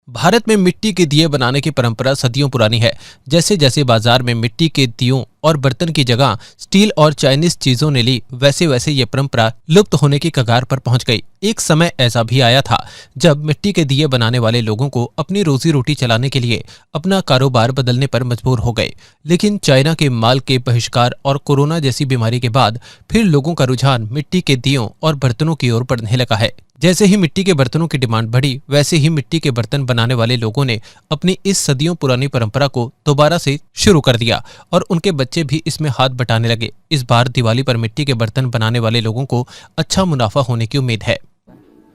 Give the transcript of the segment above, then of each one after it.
भारत में मिट्टी के दिए बनाने की परंपरा सदियों पुरानी है। जैसे जैसे बाजार में मिट्टी के दियों और बर्तन की जगह स्टील और चाइनीज चीजों ने ली, वैसे वैसे ये परंपरा लुप्त होने की कगार पर पहुंच गई। एक समय ऐसा भी आया था जब मिट्टी के दिए बनाने वाले लोगों को अपनी रोजी रोटी चलाने के लिए अपना कारोबार बदलने पर मजबूर हो गए। लेकिन चाइना के माल के बहिष्कार और कोरोना जैसी बीमारी के बाद फिर लोगों का रुझान मिट्टी के दियों और बर्तनों की ओर बढ़ने लगा है। जैसे ही मिट्टी के बर्तनों की डिमांड बढ़ी, वैसे ही मिट्टी के बर्तन बनाने वाले लोगों ने अपनी इस सदियों पुरानी परंपरा को दोबारा से शुरू कर दिया और उनके बच्चे भी इसमें हाथ बटाने लगे। इस बार दिवाली पर मिट्टी के बर्तन बनाने वाले लोगों को अच्छा मुनाफा होने की उम्मीद है।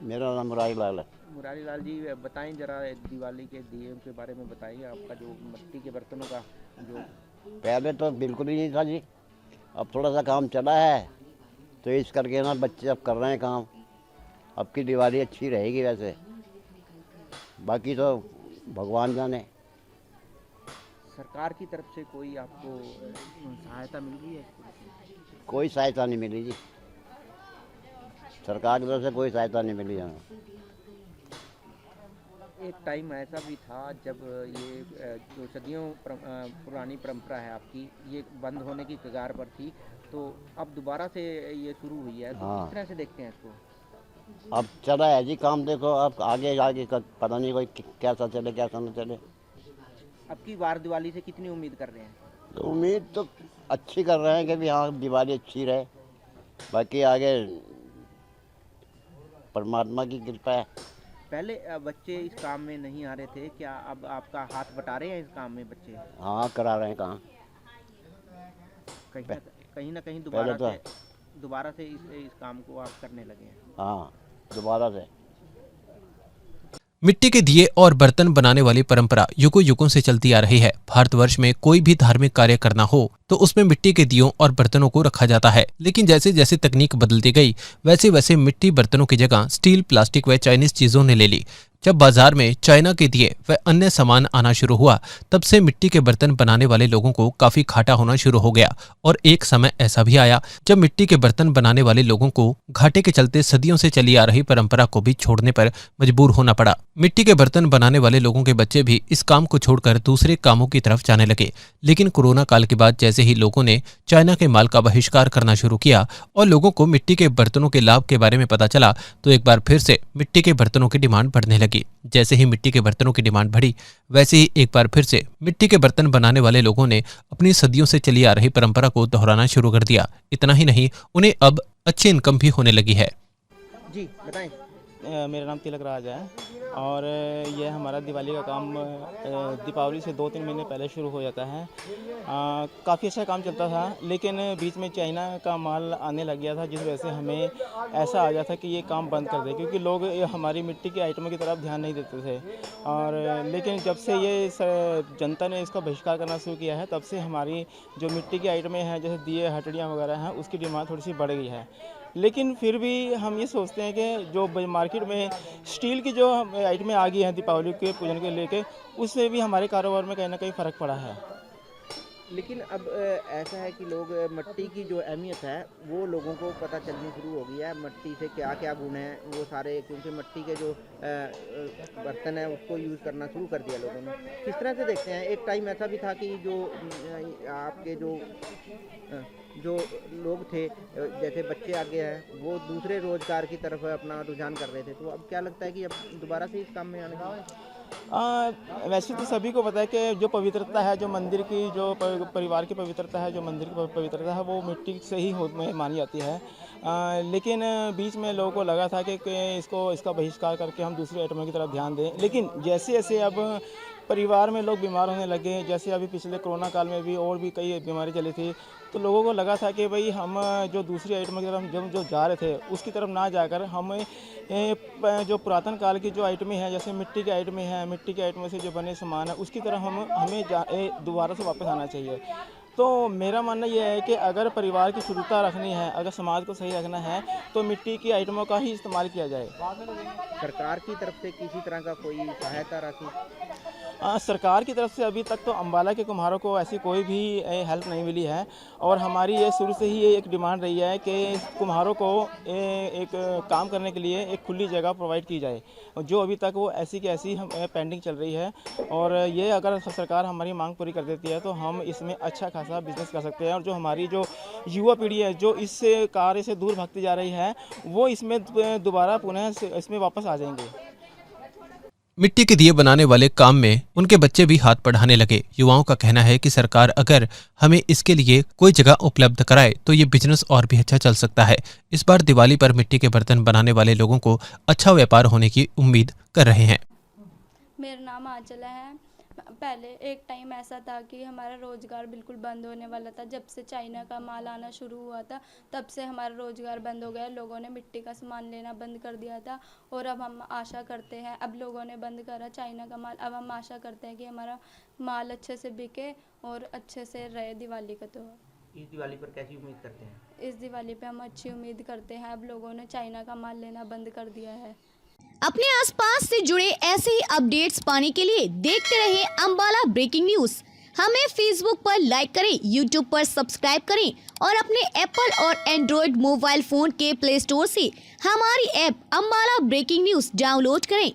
मेरा नाम मुरारी लाल है। मुरारी लाल जी, बताएं जरा दिवाली के दिए के बारे में बताइए। आपका जो मिट्टी के बर्तनों का जो पहले तो बिल्कुल ही नहीं था जी, अब थोड़ा सा काम चला है तो इस करके ना बच्चे अब कर रहे हैं काम। अब की दिवाली अच्छी रहेगी वैसे, बाकी तो भगवान जाने। सरकार की तरफ से कोई आपको सहायता मिल रही है? कोई सहायता नहीं मिली जी, सरकार की तरफ से कोई सहायता नहीं मिली हमें। एक टाइम ऐसा भी था जब ये जो सदियों पुरानी परंपरा है आपकी, ये बंद होने की कगार पर थी, तो अब दोबारा से ये शुरू हुई है, तो किस तरह से देखते हैं इसको? अब चला है जी काम, देखो अब आगे आगे पता नहीं कोई कैसा चले कैसा न चले। अब की बार दिवाली से कितनी उम्मीद कर रहे हैं? तो उम्मीद तो अच्छी कर रहे हैं कि भी हाँ दिवाली अच्छी रहे, बाकी आगे परमात्मा की कृपा है। पहले बच्चे इस काम में नहीं आ रहे थे, क्या अब आपका हाथ बटा रहे हैं इस काम में बच्चे? हाँ करा रहे हैं काम। कहीं ना कहीं दोबारा से इस काम को आप करने लगे हैं? हाँ दोबारा से। मिट्टी के दिए और बर्तन बनाने वाली परंपरा युगों युगों से चलती आ रही है। भारतवर्ष में कोई भी धार्मिक कार्य करना हो तो उसमें मिट्टी के दियों और बर्तनों को रखा जाता है। लेकिन जैसे जैसे तकनीक बदलती गई, वैसे वैसे मिट्टी बर्तनों की जगह स्टील, प्लास्टिक व चाइनीज चीजों ने ले ली। जब बाजार में चाइना के दिए व अन्य सामान आना शुरू हुआ, तब से मिट्टी के बर्तन बनाने वाले लोगों को काफी घाटा होना शुरू हो गया। और एक समय ऐसा भी आया जब मिट्टी के बर्तन बनाने वाले लोगों को घाटे के चलते सदियों से चली आ रही परंपरा को भी छोड़ने पर मजबूर होना पड़ा। मिट्टी के बर्तन बनाने वाले लोगों के बच्चे भी इस काम को छोड़कर दूसरे कामों की तरफ जाने लगे। लेकिन कोरोना काल के बाद जैसे ही लोगों ने चाइना के माल का बहिष्कार करना शुरू किया और लोगों को मिट्टी के बर्तनों के लाभ के बारे में पता चला, तो एक बार फिर से मिट्टी के बर्तनों की डिमांड बढ़ने लगी। जैसे ही मिट्टी के बर्तनों की डिमांड बढ़ी, वैसे ही एक बार फिर से मिट्टी के बर्तन बनाने वाले लोगों ने अपनी सदियों से चली आ रही परंपरा को दोहराना शुरू कर दिया। इतना ही नहीं, उन्हें अब अच्छी इनकम भी होने लगी है। जी बताएं। मेरा नाम तिलक राज है और यह हमारा दिवाली का काम दीपावली से 2-3 महीने पहले शुरू हो जाता है। काफ़ी अच्छा काम चलता था, लेकिन बीच में चाइना का माल आने लग गया था, जिस वजह से हमें ऐसा आ गया था कि ये काम बंद कर दे, क्योंकि लोग हमारी मिट्टी के आइटमों की तरफ ध्यान नहीं देते थे। और लेकिन जब से ये जनता ने इसका बहिष्कार करना शुरू किया है, तब से हमारी जो मिट्टी की आइटमें हैं, जैसे दिए, हथड़ियाँ वगैरह हैं, उसकी डिमांड थोड़ी सी बढ़ गई है। लेकिन फिर भी हम ये सोचते हैं कि जो मार्केट में स्टील की जो आइटमें आ गई हैं दीपावली के पूजन के लेके, उससे भी हमारे कारोबार में कहीं ना कहीं फ़र्क पड़ा है। लेकिन अब ऐसा है कि लोग मिट्टी की जो अहमियत है वो लोगों को पता चलनी शुरू हो गई है। मिट्टी से क्या क्या गुण हैं वो सारे, क्योंकि मिट्टी के जो बर्तन है उसको यूज़ करना शुरू कर दिया लोगों ने। किस तरह से देखते हैं? एक टाइम ऐसा भी था कि जो आपके जो लोग थे, जैसे बच्चे आगे हैं, वो दूसरे रोजगार की तरफ अपना रुझान कर रहे थे, तो अब क्या लगता है कि अब दोबारा से इस काम में आने का? वैसे तो सभी को पता है कि जो पवित्रता है, जो मंदिर की, जो परिवार की पवित्रता है, जो मंदिर की पवित्रता है, वो मिट्टी से ही मानी जाती है। लेकिन बीच में लोगों को लगा था कि इसका बहिष्कार करके हम दूसरी आइटमों की तरफ ध्यान दें। लेकिन जैसे जैसे अब परिवार में लोग बीमार होने लगे, जैसे अभी पिछले कोरोना काल में भी और भी कई बीमारी चली थी, तो लोगों को लगा था कि भाई हम जो दूसरी आइटमों की तरफ जब जो जा रहे थे, उसकी तरफ ना जाकर हम जो पुरातन काल की जो आइटमें हैं, जैसे मिट्टी की आइटमें हैं, मिट्टी की आइटमों से जो बने सामान है, उसकी तरफ हमें दोबारा से वापस आना चाहिए। तो मेरा मानना यह है कि अगर परिवार की शुद्धता रखनी है, अगर समाज को सही रखना है, तो मिट्टी की आइटमों का ही इस्तेमाल किया जाए। सरकार की तरफ से किसी तरह का कोई सहायता राशि? सरकार की तरफ से अभी तक तो अम्बाला के कुम्हारों को ऐसी कोई भी हेल्प नहीं मिली है, और हमारी ये शुरू से ही ये एक डिमांड रही है कि कुम्हारों को एक काम करने के लिए एक खुली जगह प्रोवाइड की जाए, जो अभी तक वो ऐसी की ऐसी पेंडिंग चल रही है। और ये अगर सरकार हमारी मांग पूरी कर देती है तो हम इसमें अच्छा खासा बिजनेस कर सकते हैं, और जो हमारी जो युवा पीढ़ी है जो इस कार्य से दूर भागती जा रही है, वो इसमें दोबारा पुनः इसमें वापस आ जाएंगे। मिट्टी के दिए बनाने वाले काम में उनके बच्चे भी हाथ बढ़ाने लगे। युवाओं का कहना है कि सरकार अगर हमें इसके लिए कोई जगह उपलब्ध कराए तो ये बिजनेस और भी अच्छा चल सकता है। इस बार दिवाली पर मिट्टी के बर्तन बनाने वाले लोगों को अच्छा व्यापार होने की उम्मीद कर रहे हैं। मेरा नाम आंचला है। पहले एक टाइम ऐसा था कि हमारा रोज़गार बिल्कुल बंद होने वाला था। जब से चाइना का माल आना शुरू हुआ था तब से हमारा रोज़गार बंद हो गया। लोगों ने मिट्टी का सामान लेना बंद कर दिया था, और अब हम आशा करते हैं, अब लोगों ने बंद करा चाइना का माल, अब हम आशा करते हैं कि हमारा माल अच्छे से बिके और अच्छे से रहे दिवाली का त्यौहार। इस दिवाली पर कैसी उम्मीद करते हैं? इस दिवाली पे हम अच्छी उम्मीद करते हैं। अब लोगों ने चाइना का माल लेना बंद कर दिया है। अपने आसपास से जुड़े ऐसे ही अपडेट्स पाने के लिए देखते रहिए अम्बाला ब्रेकिंग न्यूज। हमें फेसबुक पर लाइक करें, यूट्यूब पर सब्सक्राइब करें और अपने एप्पल और एंड्रॉयड मोबाइल फोन के प्ले स्टोर से हमारी app Ambala breaking news download करें।